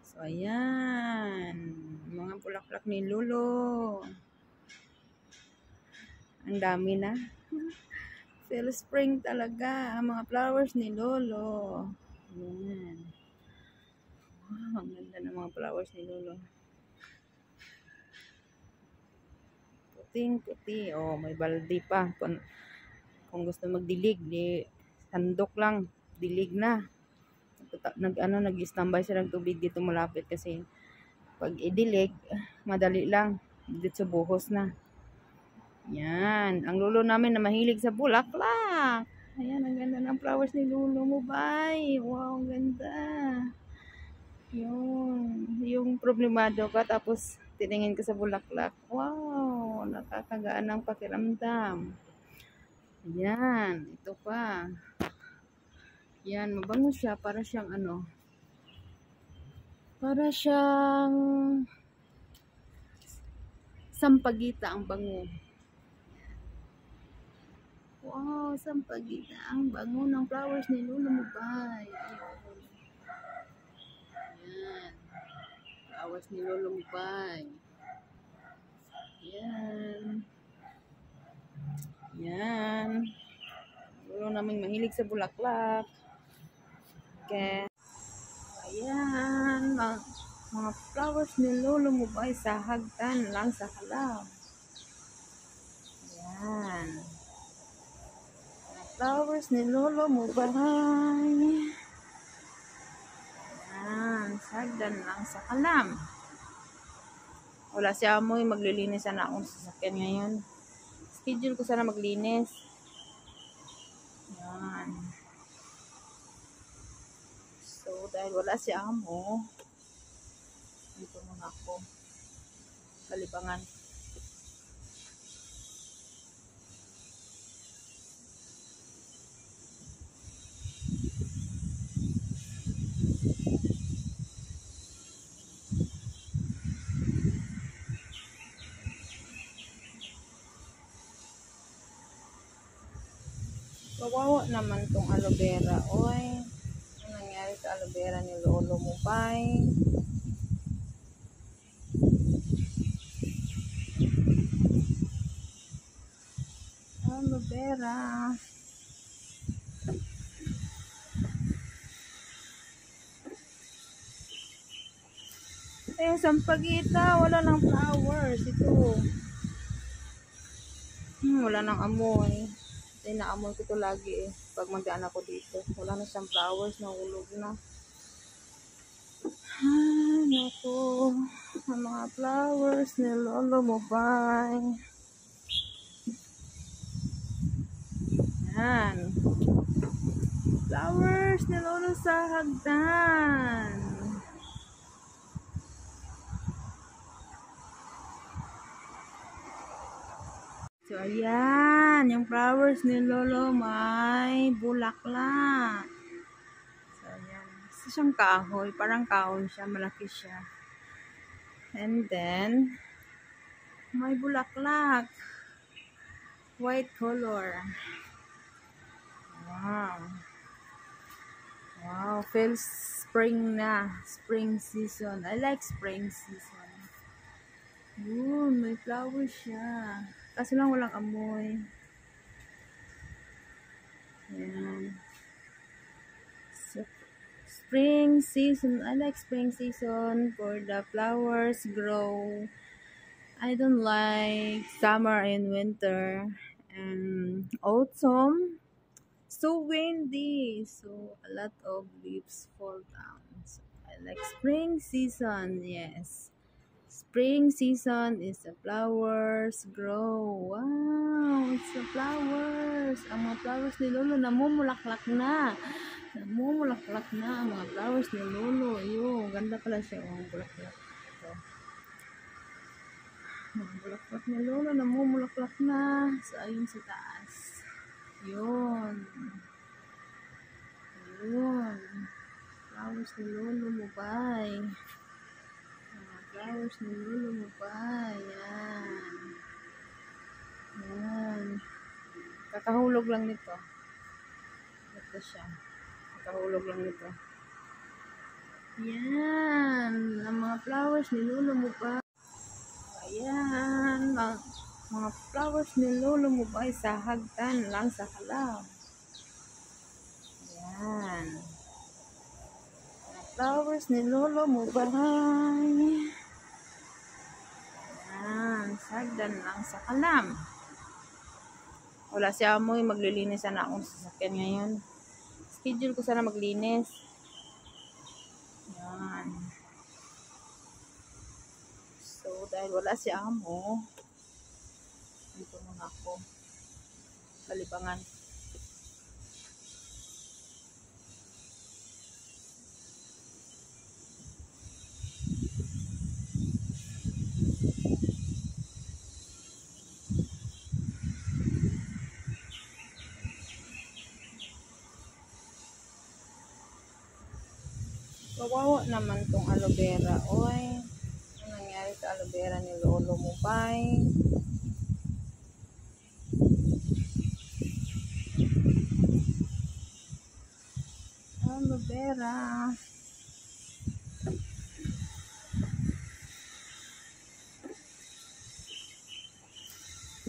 So, ayan. Mga bulaklak ni Lolo. Ang dami na. Feel spring talaga. Ang mga flowers ni Lolo. Ayan. Wow, ang ganda ng mga flowers ni Lolo. Puting-puti. Oh, may baldi pa. Kung gusto magdilig, di sandok lang. Dilig na. Nag-standby siya ng tubig dito malapit kasi pag idilig, madali lang. Dito sa buhos na. Yan. Ang Lolo namin na mahilig sa bulaklak. Ayan, ang ganda ng flowers ni Lolo mo, bay. Wow, ang ganda. Yung problemado ka tapos titingin ka sa bulaklak. Wow, nakakagaan ng pakiramdam. Yan, ito pa. Yan, mabango siya. Para siyang para siyang sampagita ang bango. Wow, sampagita ang bango ng flowers ni Lolo Mubay. Yan. Flowers ni Lolo Mubay. Yan. Yan. Lolo namin mahilig sa bulaklak. Okay. Ayan. Mga flowers ni Lolo Mubay sa hagdan lang sa kalaw. Ayan. Mga flowers ni Lolo Mubay. Ayan. Sa hagdan lang sa kalam. Wala si Amoy. Maglilinis na akong sasakyan ngayon. Schedule ko sana maglinis. Ayan. So, dahil wala si Amo, dito muna ako. Kalibangan. Kawawa naman tong aloe vera. Oy, ano nangyari sa aloe vera ni Lolo Mubay? Aloe vera. Sampagita. Wala ng flowers. Ito. Wala ng amoy. Naamoy ko ito lagi pag magdaan ako dito. Wala na siyang flowers. Nahulog na. Naku. Ang mga flowers ni Lolo Mubay. Yan. Flowers ni Lolo sa hagdan. So, ayan. Yung flowers ni Lolo may bulaklak. So, ayan. Isa siyang kahoy. Parang kahoy siya. Malaki siya. And then, may bulaklak. White color. Wow. Wow. Feels spring na. Spring season. I like spring season. Yun. May flowers siya. Kaso lang walang amoy. Ayan. So, spring season. I like spring season for the flowers grow. I don't like summer and winter. And autumn. So windy. So a lot of leaves fall down. So, I like spring season. Yes. Spring season is the flowers grow. Wow, it's the flowers. Ang mga flowers ni Lolo namumulaklak na. Namumulaklak na ang mga flowers ni Lolo. Ayun, ganda pala siya. Oh, bulaklak. Ito. Mga bulaklak ni Lolo namumulaklak na. So, ayun sa taas. Yun. Ayun. Flowers ni Lolo Mubay. Flowers ni Lolo Mubay. Yan. Yan. Kakahulog lang nito. Ito siya. Kakahulog lang nito. Yan. flowers ni Lolo Mubay. Ayan, mga flowers ni Lolo Mubay sa hagdan lang sa kalam. Ayan. Mga flowers ni Lolo Mubay. Ayan, sa hagdan lang sa kalam. Wala si Amoy, maglilinis sana akong sasakyan ngayon. Schedule ko sana maglinis. Ayan. So, dahil wala si Amo, dito muna ako. Kalibangan. Kawawa naman tong aloe vera. Oy, ano nangyari sa aloe vera ni Lolo Mubay? Aloe vera.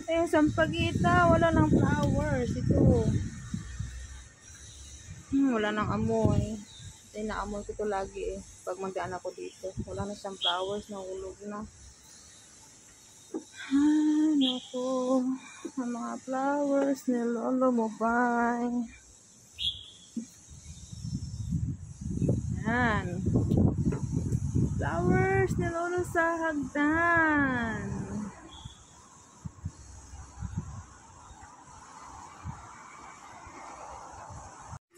Eh, sampagita, wala nang flowers. Ito. Wala nang amoy. Inaamoy ko to lagi eh. Pag magdaan ako dito. Wala na siyang flowers. Nahulog na. Naku. Ang mga flowers ni Lolo Mubay. Yan. Flowers ni Lolo sa hagdan.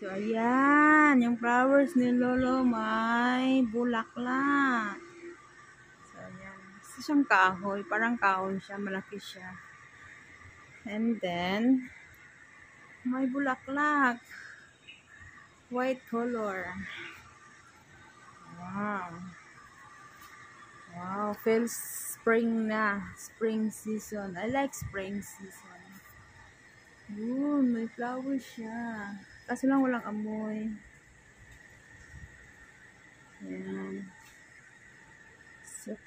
So, ayan. Yung flowers ni Lolo may bulaklak. So, ayan. Isa siyang kahoy. Parang kahoy siya. Malaki siya. And then, may bulaklak. White color. Wow. Wow. Feels spring na. Spring season. I like spring season. May flowers siya. Kaso lang walang amoy. Ayan. So,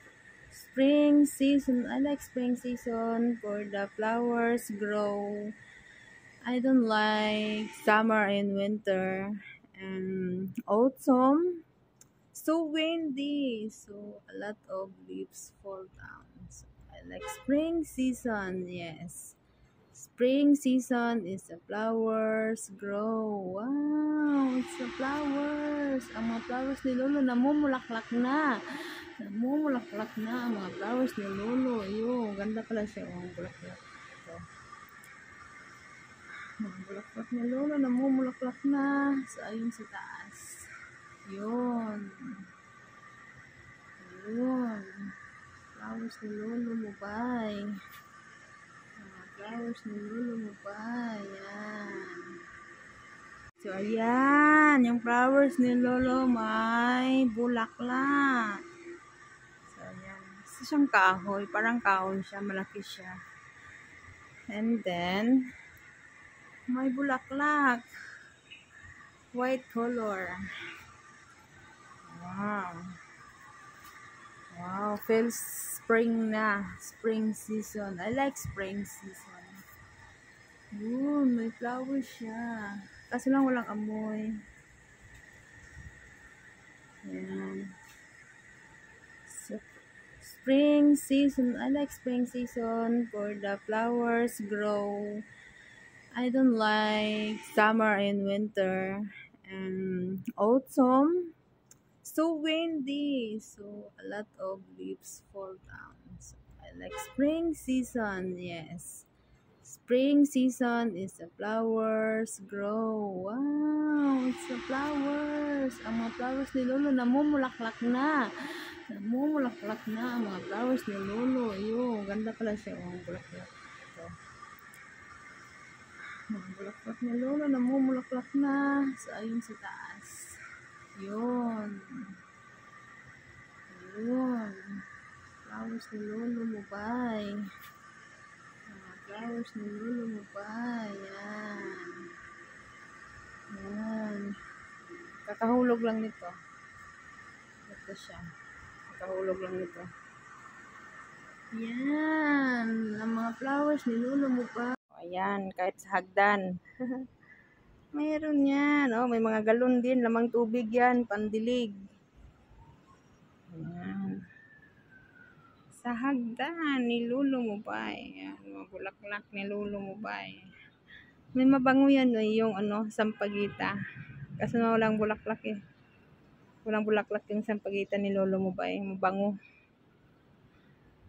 spring season. I like spring season for the flowers grow. I don't like summer and winter. And autumn. So windy. So a lot of leaves fall down. So, I like spring season. Yes. Spring season is the flowers grow. Wow, it's the flowers. Ang mga flowers ni Lolo namumulaklak na. Namumulaklak na ang mga flowers ni Lolo. Ayun, ganda pala siya. Oh, bulaklak. Ito. Mga bulaklak ni Lolo namumulaklak na. So, ayun sa taas. Yun. Ayun. Flowers ni Lolo Mubay. Flowers ni Lolo Mubay. Ayan. So, ayan. Yung flowers ni Lolo may bulaklak. So, ayan. Isa siyang kahoy. Parang kahoy siya. Malaki siya. And then, may bulaklak. White color. Wow. Wow. Feels spring na. Spring season. I like spring season. May flowers siya. Kaso lang walang amoy. Ayan. So, spring season. I like spring season for the flowers grow. I don't like summer and winter. And autumn. So windy. So a lot of leaves fall down. So, I like spring season. Yes. Spring season is the flowers grow. Wow, it's the flowers. Ang mga flowers ni Lolo namumulaklak na. Namumulaklak na ang mga flowers ni Lolo. Ayun, ganda pala siya. Oh, bulaklak. Ito. Mga bulaklak ni Lolo namumulaklak na. So, ayun sa taas. Yun. Ayun. Flowers ni Lolo Mubay. Flowers ni Lolo Mubay. Yan. Yan. Kakahulog lang nito. Ito siya. kakahulog lang nito. Yan, ang mga flowers ni Lolo mo pa. Ayan, kahit sa hagdan. Mayroon yan. Oh, may mga galon din, lamang tubig yan, pandilig. Ayan. Sa hagdan ni Lolo mo ba? Ayan, mga bulaklak ni Lolo mo ba? May mabango yan, yung sampagita. Kasi walang bulaklak eh. Walang bulaklak yung sampagita ni Lolo mo ba? Mabango.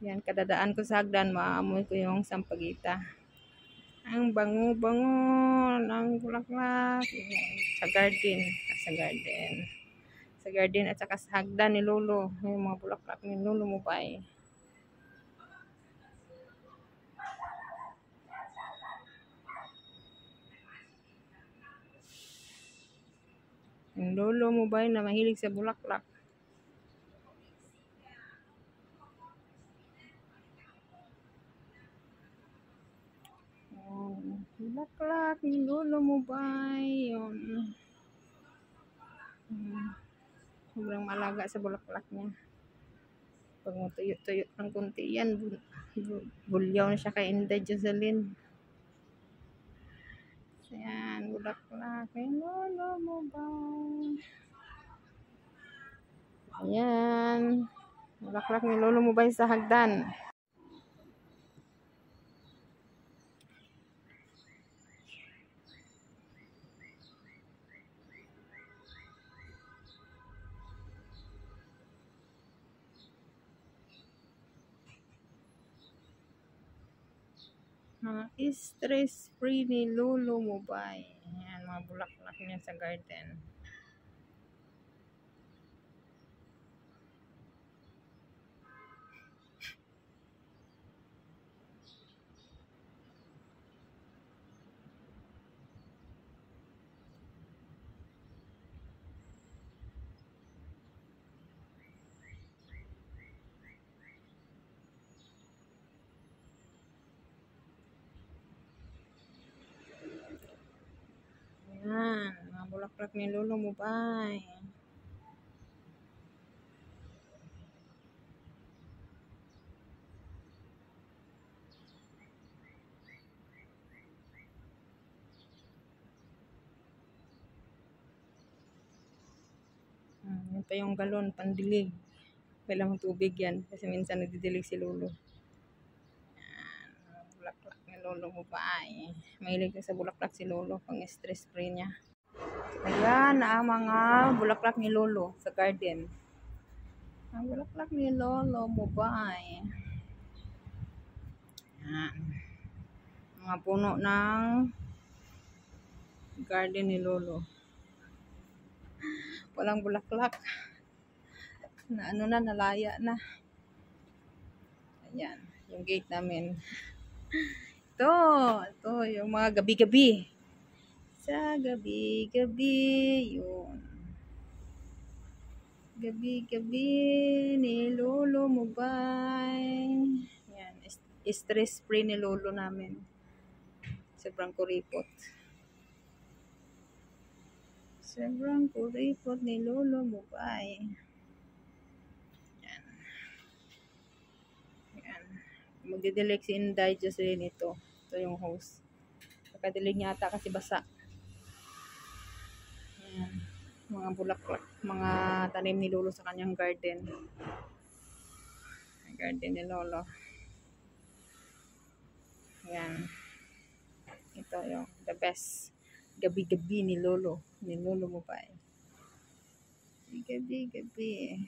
Yan, kadadaan ko sa hagdan, maamoy ko yung sampagita. Ang bango-bango ng bulaklak. Sa garden. Sa garden at saka sa hagdan ni Lolo. Yung mga bulaklak ni Lolo mo ba? Yung Lolo mo ba na mahilig sa bulaklak? Bulaklak ni Lolo mo ba? Yun. Sobrang malaga sa bulaklak niya. Pag tuyo-tuyo ng kunti yan, bulyaw na siya kay Inday Jocelyn. Ayan, bulaklak ni Lolo mo ba? Ayan. Bulaklak ni Lolo mo ba sa hagdan? Mga stress free ni Lolo mo ba? Ayan, mga bulaklak niya sa garden. Ayan, mga bulaklak ni Lolo mo ba? Yan pa yung galon, pandilig. Kailangan tubig yan. Kasi minsan nagdidilig si Lolo. Yan, bulaklak ni Lolo mo ba? Mahilig sa bulaklak si Lolo. Pang stress free niya. Ayan ang mga bulaklak ni Lolo sa garden. Ang bulaklak ni Lolo mo ba? Yan. Mga puno ng garden ni Lolo. Walang bulaklak. Nalaya na. Ayan, yung gate namin. Ito yung mga gabi-gabi. Sa gabi-gabi, yun. Gabi-gabi ni Lolo mo ba? Yan, stress free ni Lolo namin. Sobrang kuripot. Sobrang kuripot ni Lolo mo ba? Magdidilig si Inday Jocelyn ito. Ito yung host. Pagkadilig niya ata kasi basa. Ayan. Mga bulaklak. Mga tanim ni Lolo sa kanyang garden. Garden ni Lolo. Ayan. Ito yung the best. Gabi-gabi ni Lolo. Ni Lolo mo pa. Gabi-gabi.